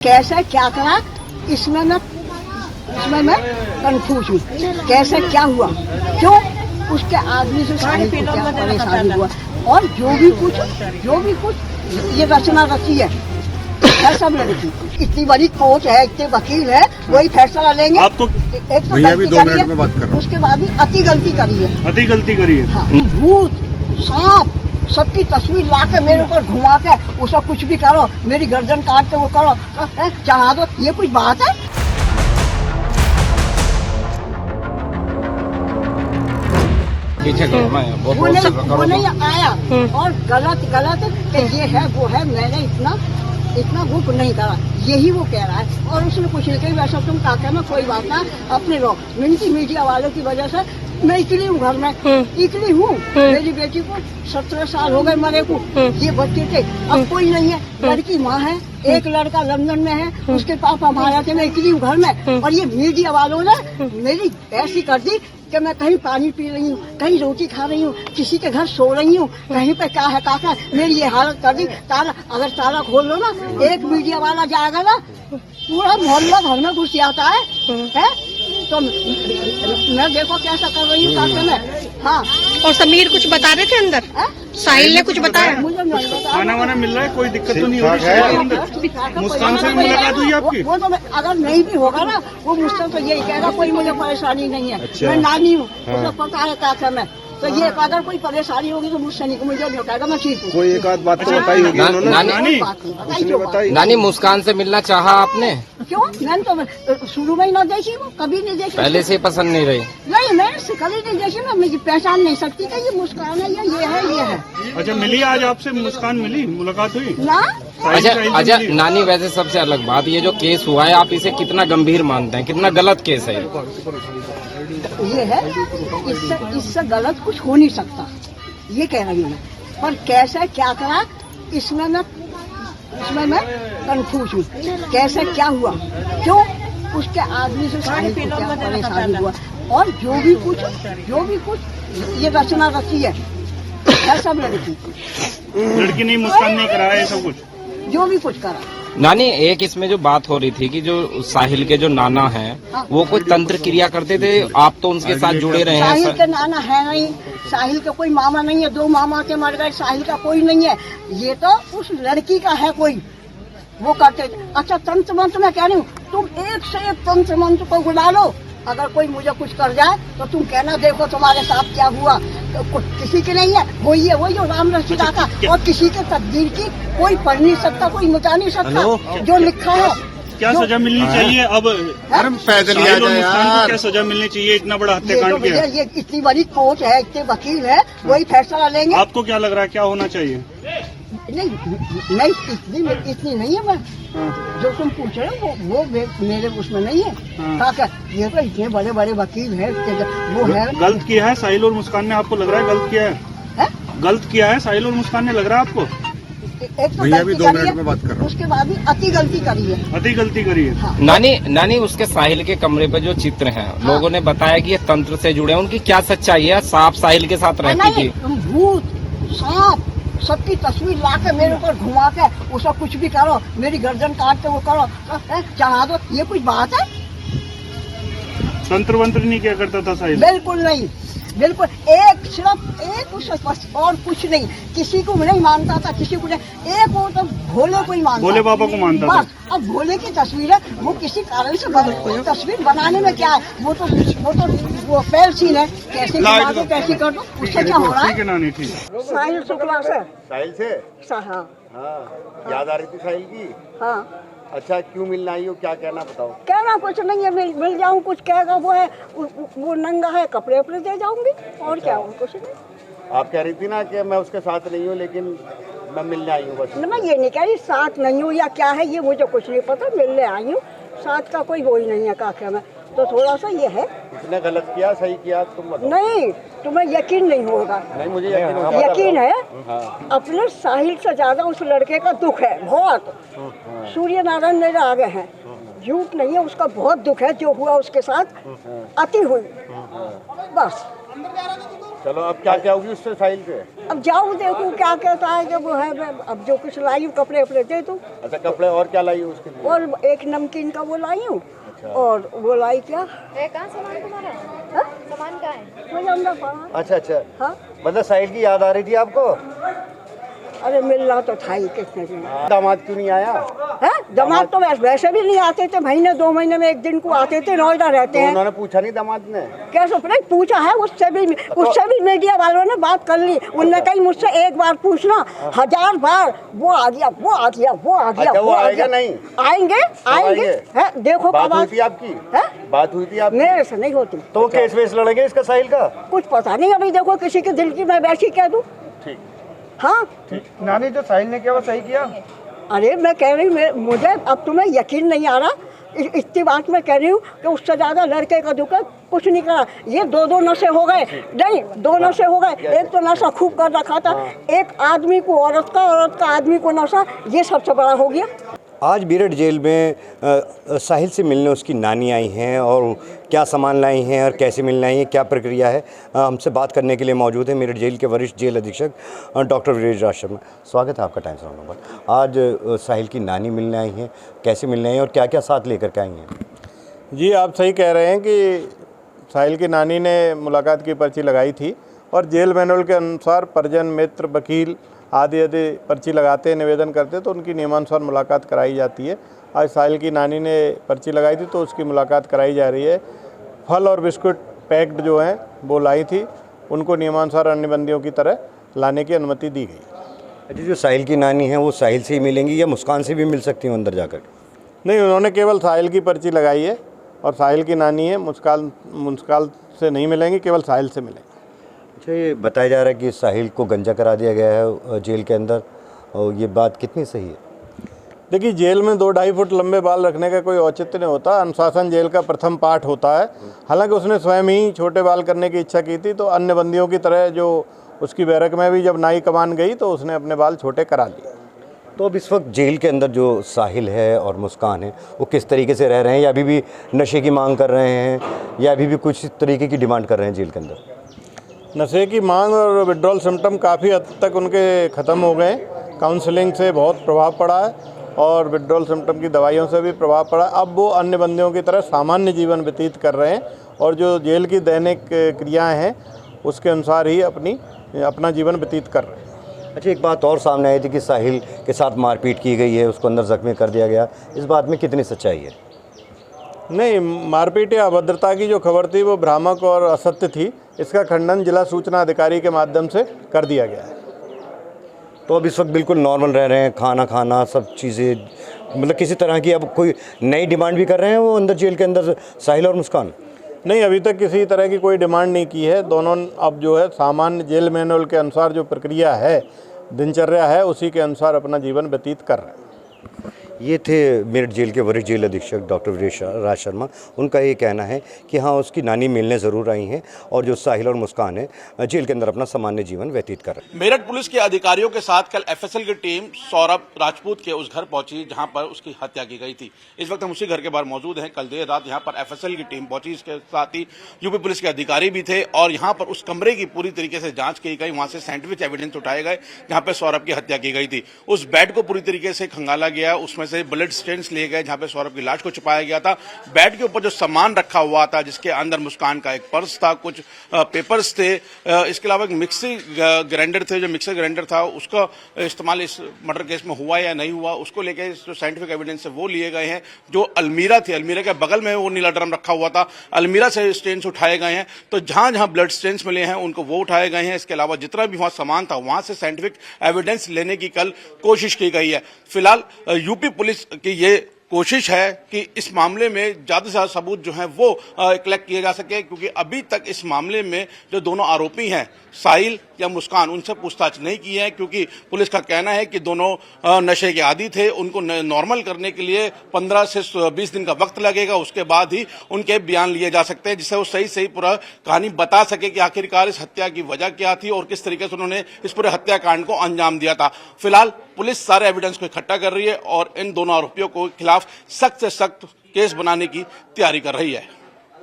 कैसे क्या करा इसमें मैं कंफ्यूज हूँ। कैसे क्या हुआ, क्यों उसके आदमी से साहिल को क्या परेशानी हुआ, और जो भी कुछ ये रचना रची है सब लड़की। इतनी बड़ी कोर्ट है, इतने वकील है, वही फैसला लेंगे। आपको एक तो भैया भी 2 मिनट में बात कर रहा हूँ। उसके बाद भी अति गलती करी है। हाँ, भूत सांप सबकी तस्वीर ला के मेरे ऊपर घुमा के उसका कुछ भी करो, मेरी गर्दन काट के वो करो, चढ़ा दो, ये कुछ बात है? वो नहीं आया और गलत ये है वो है, मैंने इतना वो नहीं करा, यही वो कह रहा है। और उसने कुछ नहीं कही, वैसा तुम काका में कोई बात ना, अपने लोग मीडिया वालों की वजह से मैं इकली हूँ घर में, इकली हूँ। मेरी बेटी को 17 साल हो गए मरे को, ये बच्चे थे, अब कोई नहीं है, लड़की माँ है, एक लड़का लंदन में है, उसके पापा मारा थे, मैं इकली हूँ घर में। और ये मीडिया वालों ने मेरी ऐसी कर दी कि मैं कहीं पानी पी रही हूँ, कहीं रोटी खा रही हूँ, किसी के घर सो रही हूँ, कहीं पे क्या है काका, मेरी ये हालत कर दी। अगर ताला खोल लो ना, एक मीडिया वाला जाएगा ना, पूरा मोहल्ला घर में घुस जाता है? तो मैं देखो कैसा कर रही हूँ काका में। हाँ, और समीर कुछ बता रहे थे अंदर? साहिल ने कुछ बताया? मुझे नहीं बताया। खाना वाना मिल रहा है, कोई दिक्कत तो नहीं हो रही? मुस्कान से मुलाकात हुई आपकी? वो तो अगर नहीं भी होगा ना, वो मुझसे तो यही कहेगा कोई मुझे परेशानी नहीं है। अच्छा। मैं नानी हूँ, उसे पता है काका में, तो ये अगर कोई परेशानी होगी तो मुझसे नहीं, मुझे नहीं बताएगा, मैं ठीक हूँ। कोई एक आध बात तो बताई होगी उन्होंने? नानी मुस्कान से मिलना चाहा आपने? क्यों? मैंने तो शुरू में ही ना देखी, वो कभी नहीं देखी। पहले से पसंद नहीं रही? नहीं, मैं कभी नहीं देखी ना, मुझे पहचान नहीं सकती कि ये मुस्कान है, ये है। अच्छा, मिली आज आपसे मुस्कान, मिली, मुलाकात हुई ना? अच्छा नानी, वैसे सबसे अलग बात, ये जो केस हुआ है आप इसे कितना गंभीर मानते हैं, कितना गलत केस है? ये है, इससे गलत कुछ हो नहीं सकता, ये कह रही हूँ मैं। पर कैसे क्या करा इसमें मैं कंफ्यूज हूँ। कैसे क्या हुआ, क्यों उसके आदमी से साहिल को क्या परेशानी हुआ, और जो भी कुछ ये रचना रची है सब लड़की नहीं, मुस्कान नहीं करा है सब कुछ, जो भी कुछ करा। नानी, एक इसमें जो बात हो रही थी कि जो साहिल के जो नाना हैं, वो कोई तंत्र क्रिया करते थे, आप तो उनके साथ जुड़े रहे हैं। साहिल के नाना है नहीं, साहिल का कोई मामा नहीं है, 2 मामा के मर गए, साहिल का कोई नहीं है, ये तो उस लड़की का है कोई, वो करते थे। अच्छा, तंत्र मंत्र मैं कह रही हूँ, तुम एक से एक तंत्र मंत्र को बुला लो, अगर कोई मुझे कुछ कर जाए तो तुम कहना देखो तुम्हारे साथ क्या हुआ। तो किसी के नहीं है, वही जो राम रसीदा का, और किसी के तकदीर की कोई पढ़ नहीं सकता, कोई मिटा नहीं सकता, जो लिखा है। क्या सजा मिलनी चाहिए अब? पैदल क्या सजा मिलनी चाहिए? इतना बड़ा हत्याकांड किया। ये इतनी बड़ी कोर्ट है, इतने वकील है, वही फैसला लेंगे। आपको क्या लग रहा है, क्या होना चाहिए? नहीं इतनी नहीं है। मैं जो तुम पूछ रहे हो वो मेरे उसमें नहीं है। काका, ये तो इतने बड़े बड़े वकील है, वो है। गलत किया है साहिल और मुस्कान ने, आपको लग रहा है गलत किया है? गलत किया है साहिल और मुस्कान ने, लग रहा है आपको? एक तो भैया भी 2 मिनट में बात कर रहा हूँ। उसके बाद भी अति गलती करी है। हाँ। नानी, उसके साहिल के कमरे पे जो चित्र हैं, लोगों ने बताया कि ये तंत्र से जुड़े हैं, उनकी क्या सच्चाई है? सांप साहिल के साथ रहती थी? भूत सांप सबकी तस्वीर ला के मेरे ऊपर घुमा के उसका कुछ भी करो, मेरी गर्दन काट के वो करो, चढ़ा दो, ये कुछ बात है? तंत्र वंत्र नहीं किया करता था साहिल? बिल्कुल नहीं, बिल्कुल सिर्फ एक उससे और कुछ नहीं। किसी को नहीं मानता था, किसी को नहीं, एक वो तो भोले को ही मानता, भोले बाबा को मानता था। अब भोले की तस्वीर है, वो किसी कारण से बदल, तस्वीर बनाने में क्या है, वो फेल सीन है, कैसे कैसे कर दो, उससे क्या हो रहा है? साहिल शुक्ला से। साहिल से? हाँ, याद आ रही थी साहिल की? हाँ। अच्छा, क्यों मिलना आई हो, क्या कहना बताओ? कहना कुछ नहीं है, मिल जाऊँ, कुछ कहेगा वो है, वो नंगा है, कपड़े उपड़े दे जाऊंगी, और क्या हूँ, कुछ नहीं। आप कह रही थी ना कि मैं उसके साथ नहीं हूँ, लेकिन मैं मिलने आई हूँ बस। मैं ये नहीं कह रही साथ नहीं हूँ या क्या है, ये मुझे कुछ नहीं पता, मिलने आई हूँ, साथ का कोई वो ही नहीं है काका में, तो थोड़ा सा ये है। इसने गलत किया सही किया तुम बताओ? नहीं, तुम्हें यकीन नहीं होगा। नहीं, मुझे यकीन है। हाँ। अपने साहिल से ज्यादा उस लड़के का दुख है बहुत। सूर्य नारायण मेरे आगे हैं, झूठ नहीं है, उसका बहुत दुख है जो हुआ उसके साथ, अति हुई, बस। चलो अब क्या क्या होगी उससे साहिल से? अब जाऊँ देखूँ क्या कहता है कि वो है, मैं अब जो कुछ लाई हूँ कपड़े वपड़े दे दूँ। अच्छा, कपड़े और क्या लाई हो उसके लिए? और एक नमकीन का वो लाई हूँ। और वो लाई क्या कहाँ सामान तुम्हारा? हाँ? सामान कहाँ है? मुझे अंदर पड़ा। अच्छा अच्छा, हाँ मतलब साहिल की याद आ रही थी आपको? अरे मिलना तो था ही किसने दिन। दामाद क्यों नहीं आया? है दामाद तो वैसे भी नहीं आते थे, महीने 2 महीने में एक दिन को आते थे, नोएडा रहते तो हैं। उन्होंने पूछा नहीं दामाद ने? कैसे नहीं पूछा है, उससे भी मीडिया वालों ने बात कर ली। उनने कही मुझसे एक बार पूछना, 1000 बार वो आ गया वो आ गया वो आ गया। अच्छा, वो आएगा नहीं? आएंगे आएंगे है, देखो बात कब हुई थी आपकी? है? बात हुई थी आपकी? मेरे से नहीं होती। तो वो केस वेस लड़ेंगे इसका साहिल का? कुछ पता नहीं, अभी देखो किसी के दिल की मैं वैसी कह दूं। ठीक हाँ ठीक। नानी, जो साहिल ने किया वो सही किया? अरे मैं कह रही हूँ, मुझे अब तुम्हें यकीन नहीं आ रहा, इतनी बात मैं कह रही हूँ कि उससे ज्यादा लड़के का दुख कुछ नहीं करा। ये 2 नशे हो गए, नहीं 2 नशे हो गए। एक तो नशा खूब कर रखा था, एक आदमी को औरत का आदमी को नशा, ये सबसे बड़ा हो गया। आज मेरठ जेल में साहिल से मिलने उसकी नानी आई हैं और क्या सामान लाई हैं और कैसे मिलने आई हैं, क्या प्रक्रिया है, हमसे बात करने के लिए मौजूद है मेरठ जेल के वरिष्ठ जेल अधीक्षक डॉक्टर वीरेश राज शर्मा। स्वागत है आपका टाइम्स ऑफ इंडिया। आज साहिल की नानी मिलने आई हैं, कैसे मिलने आई हैं और क्या क्या साथ लेकर के आई हैं? जी, आप सही कह रहे हैं कि साहिल की नानी ने मुलाकात की पर्ची लगाई थी और जेल मैनुअल के अनुसार परिजन, मित्र, वकील आदि यदि पर्ची लगाते, निवेदन करते तो उनकी नियमानुसार मुलाकात कराई जाती है। आज साहिल की नानी ने पर्ची लगाई थी तो उसकी मुलाकात कराई जा रही है। फल और बिस्कुट पैक्ड जो हैं वो लाई थी, उनको नियमानुसार अन्य बंदियों की तरह लाने की अनुमति दी गई। जी, जो साहिल की नानी है वो साहिल से ही मिलेंगी या मुस्कान से भी मिल सकती हूँ अंदर जाकर? नहीं, उन्होंने केवल साहिल की पर्ची लगाई है और साहिल की नानी है, मुस्कान से नहीं मिलेंगी, केवल साहिल से मिलेंगे। अच्छा, ये बताया जा रहा है कि साहिल को गंजा करा दिया गया है जेल के अंदर, और ये बात कितनी सही है? देखिए, जेल में 2-2.5 फुट लंबे बाल रखने का कोई औचित्य नहीं होता। अनुशासन जेल का प्रथम पाठ होता है। हालांकि उसने स्वयं ही छोटे बाल करने की इच्छा की थी, तो अन्य बंदियों की तरह जो उसकी बैरक में भी जब नाई कमान गई तो उसने अपने बाल छोटे करा लिए। तो अब इस वक्त जेल के अंदर जो साहिल है और मुस्कान है वो किस तरीके से रह रहे हैं, या अभी भी नशे की मांग कर रहे हैं, या अभी भी कुछ तरीके की डिमांड कर रहे हैं जेल के अंदर? नशे की मांग और विड्रॉल सिम्टम काफ़ी हद तक उनके ख़त्म हो गए। काउंसलिंग से बहुत प्रभाव पड़ा है और विड्रॉल सिम्टम की दवाइयों से भी प्रभाव पड़ा है। अब वो अन्य बंदियों की तरह सामान्य जीवन व्यतीत कर रहे हैं और जो जेल की दैनिक क्रियाएं हैं उसके अनुसार ही अपना जीवन व्यतीत कर रहे हैं। अच्छा, एक बात और सामने आई थी कि साहिल के साथ मारपीट की गई है, उसको अंदर जख्मी कर दिया गया, इस बात में कितनी सच्चाई है? नहीं, मारपीट या अभद्रता की जो खबर थी वो भ्रामक और असत्य थी। इसका खंडन जिला सूचना अधिकारी के माध्यम से कर दिया गया है। तो अब इस वक्त बिल्कुल नॉर्मल रह रहे हैं, खाना खाना सब चीज़ें, मतलब किसी तरह की अब कोई नई डिमांड भी कर रहे हैं वो अंदर जेल के अंदर साहिल और मुस्कान? नहीं, अभी तक किसी तरह की कोई डिमांड नहीं की है। दोनों अब जो है सामान्य जेल मैनुअल के अनुसार जो प्रक्रिया है, दिनचर्या है, उसी के अनुसार अपना जीवन व्यतीत कर रहे हैं। ये थे मेरठ जेल के वरिष्ठ जेल अधीक्षक डॉक्टर वीरेश राज शर्मा। उनका ये कहना है कि हाँ, उसकी नानी मिलने ज़रूर आई हैं और जो साहिल और मुस्कान है जेल के अंदर अपना सामान्य जीवन व्यतीत कर रहे हैं। मेरठ पुलिस के अधिकारियों के साथ कल एफएसएल की टीम सौरभ राजपूत के उस घर पहुंची जहां पर उसकी हत्या की गई थी। इस वक्त हम उसी घर के बाहर मौजूद हैं। कल देर रात यहां पर एफएसएल की टीम पहुंची, इसके साथ ही यूपी पुलिस के अधिकारी भी थे और यहां पर उस कमरे की पूरी तरीके से जांच की गई। वहां से साइंटिफिक एविडेंस उठाए गए जहां पर सौरभ की हत्या की गई थी। उस बेड को पूरी तरीके से खंगाला गया, उसमें से ब्लड स्टेन्स लिए गए जहां पे सौरभ की लाश को छुपाया गया था। बेड के ऊपर जो सामान रखा हुआ था, जिसके अंदर मुस्कान का एक पर्स था, कुछ पेपर्स थे, इसके अलावा एक मिक्सी ग्राइंडर थे, जो मिक्सर ग्राइंडर था उसका इस्तेमाल इस मर्डर केस में हुआ या नहीं हुआ, उसको लेकर जो साइंटिफिक एविडेंस है वो लिए गए हैं। जो अलमीरा थी, अलमीरा के बगल में वो नीला ड्रम रखा हुआ था, अलमीरा से स्टेन्स उठाए गए हैं। तो जहां जहां ब्लड स्टेन्स मिले हैं उनको वो उठाए गए हैं। इसके अलावा जितना भी वहां सामान था वहां से साइंटिफिक एविडेंस लेने की कल कोशिश की गई है। फिलहाल यूपी पुलिस की ये कोशिश है कि इस मामले में ज्यादा से ज्यादा सबूत जो हैं वो कलेक्ट किए जा सके, क्योंकि अभी तक इस मामले में जो दोनों आरोपी हैं साहिल या मुस्कान, उनसे पूछताछ नहीं की है, क्योंकि पुलिस का कहना है कि दोनों नशे के आदी थे। उनको नॉर्मल करने के लिए 15 से 20 दिन का वक्त लगेगा, उसके बाद ही उनके बयान लिए जा सकते हैं, जिससे वो सही पूरा कहानी बता सके कि आखिरकार इस हत्या की वजह क्या थी और किस तरीके से उन्होंने इस पूरे हत्याकांड को अंजाम दिया था। फिलहाल पुलिस सारे एविडेंस को इकट्ठा कर रही है और इन दोनों आरोपियों को खिलाफ सख्त से सख्त केस बनाने की तैयारी कर रही है।